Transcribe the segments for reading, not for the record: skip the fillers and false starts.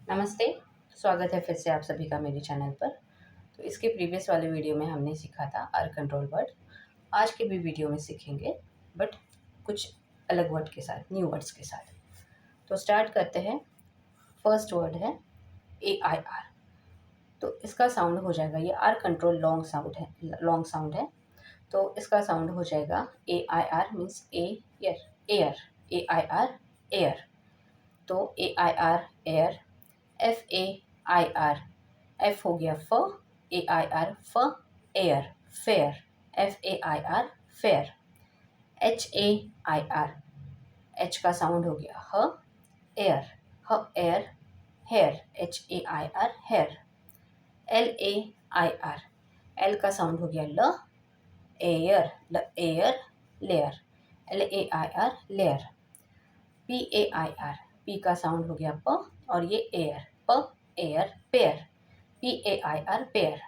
नमस्ते। स्वागत है फिर से आप सभी का मेरे चैनल पर। तो इसके प्रीवियस वाले वीडियो में हमने सीखा था आर कंट्रोल वर्ड। आज के भी वीडियो में सीखेंगे बट कुछ अलग वर्ड के साथ, न्यू वर्ड्स के साथ। तो स्टार्ट करते हैं। फर्स्ट वर्ड है AIR। तो इसका साउंड हो जाएगा, ये आर कंट्रोल लॉन्ग साउंड है। तो इसका साउंड हो जाएगा AIR means air, air, AIR air. तो AIR एयर, FAIR, एफ हो गया फ, AIR फ, air, fair, FAIR fair. HAIR, H का साउंड हो गया ह, एयर, ह air, hair, HAIR hair. LAIR, L का साउंड हो गया ल, एयर, ल air, lair, LAIR lair. PAIR, P का साउंड हो गया प और ये एयर, प air pair, PAIR pair.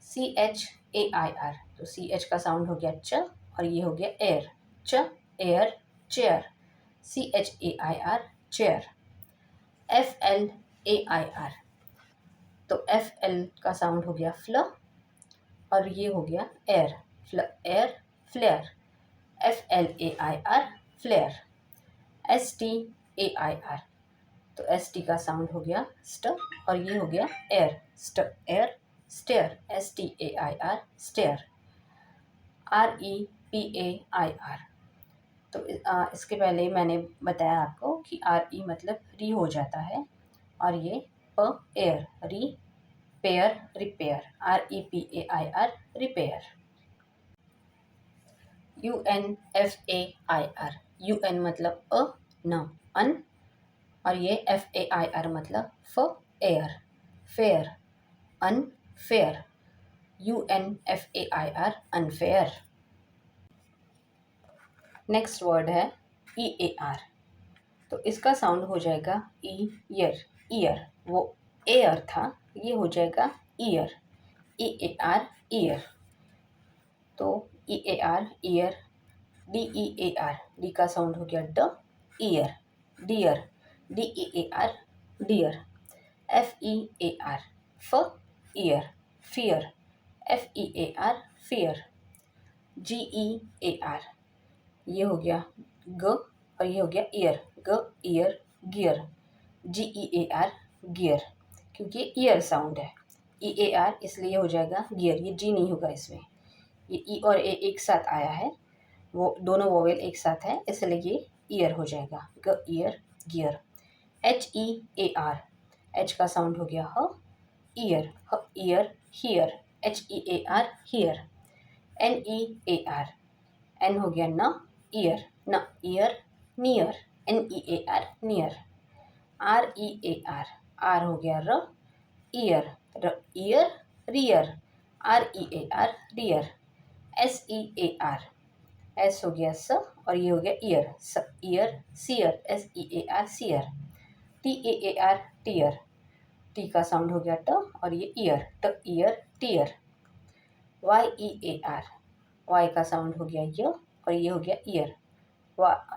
CHAIR, तो CH का साउंड हो गया च और ये हो गया एयर, च air chair, CHAIR chair. FLAIR, तो FL का साउंड हो गया फ्ल और ये हो गया एयर, फ्ल air flair, FLAIR flair. STAIR, तो ST का साउंड हो गया स्ट और ये हो गया एयर, स्ट air stair, STAIR stair. REPAIR, तो इसके पहले मैंने बताया आपको कि RE मतलब री हो जाता है और ये प एयर, री pair repair, REPAIR repair. UNFAIR, UN मतलब न, अन, और ये FAIR मतलब फ air, fair, unfair, UNFAIR unfair. Next word है EAR। तो इसका साउंड हो जाएगा ईयर, ईयर, वो एयर था, ये हो जाएगा ईयर, EAR ईयर। तो EAR ईयर। DEAR, डी का साउंड हो गया ड, ear, dear, DEAR dear. FEAR, फ ear, fear, FEAR fear. GEAR, ये हो गया ग और ये हो गया ईयर, ग ईयर गियर, GEAR गियर, क्योंकि ये ईयर साउंड है। EAR इसलिए हो जाएगा गियर, ये जी नहीं होगा इसमें, ये ई और ए एक साथ आया है, वो दोनों वोवेल एक साथ है इसलिए ये ईयर हो जाएगा, ग ईयर गियर। HEAR, एच का साउंड हो गया ह, ईयर, ह ear hear, HEAR hear. NEAR, N हो गया न, ईयर, न ear near, NEAR near. REAR, R हो गया र, ईयर, र ear rear, REAR rear. SEAR, S हो गया स और ये हो गया ईयर, स ear sear, SEAR sear. TEAR tear, T का साउंड हो गया ट और ये ईयर, ट ईयर टीयर। YEAR, वाई का साउंड हो गया य और ये हो गया year,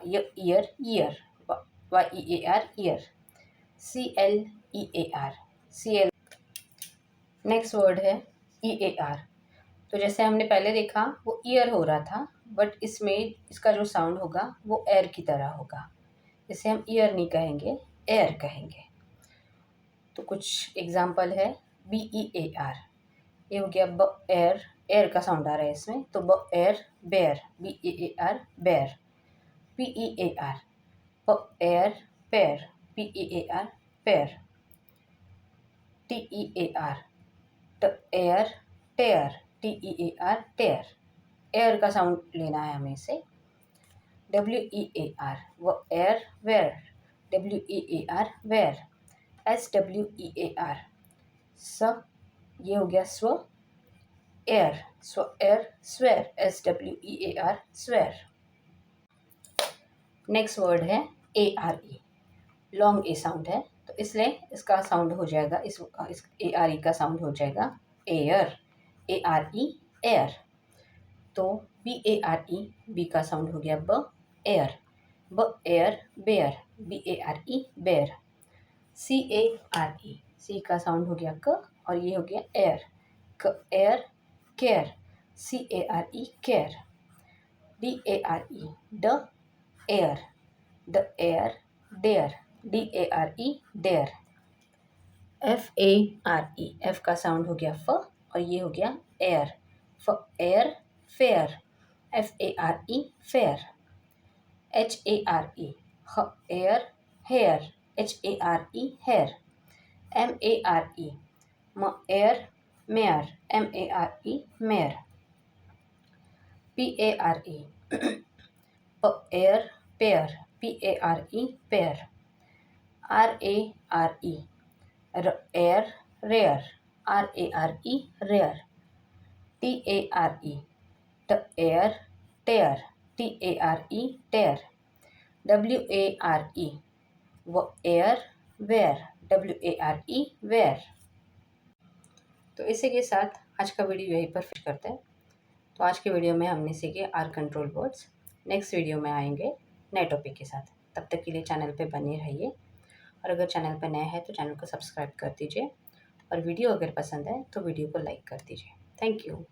year year, YEAR year. CLEAR, CL। Next word है EAR। तो जैसे हमने पहले देखा वो ईयर हो रहा था, बट इसमें इसका जो साउंड होगा वो एयर की तरह होगा, इसे हम ईयर नहीं कहेंगे, एयर कहेंगे। तो कुछ एग्जाम्पल है BEAR, ये हो गया ब एयर, एयर का साउंड आ रहा है इसमें, तो ब air bear, BEAR bear. PEAR, प air pear, PEAR pear. TEAR, ट air tear, TEAR tear, air का साउंड लेना है हमें इसे। WEAR, वो air wear, WEAR wear. SWEAR, स, ये हो गया स्व एयर, स्व air swear, SWEAR swear. Next word है ARE, लॉन्ग ए साउंड है, तो इसलिए इसका साउंड हो जाएगा, इस ARE का साउंड हो जाएगा एयर, ARE एयर। तो BARE, बी का साउंड हो गया ब एयर, ब air bare, BARE bare. CARE, C का साउंड हो गया क और ये हो गया एयर, क air care, CARE care. DARE ड एयर, द air dare, DARE dare. FARE, F का साउंड हो गया फ और ये हो गया एयर, फ air fare, FARE fare. HARE ह air hare, HARE hare. MARE म air mare, MARE mare. PARE प air pare, PARE pare. RARE र air rare, RARE rare. TARE ट air tare, TARE tare. WARE व air ware, WARE ware. तो इसी के साथ आज का वीडियो यहीं पर फिनिश करते हैं। तो आज के वीडियो में हमने सीखे R control words. Next video में आएंगे नए टॉपिक के साथ। तब तक के लिए चैनल पे बने रहिए और अगर चैनल पे नए हैं तो चैनल को सब्सक्राइब कर दीजिए और वीडियो अगर पसंद है तो वीडियो को लाइक कर दीजिए। Thank you.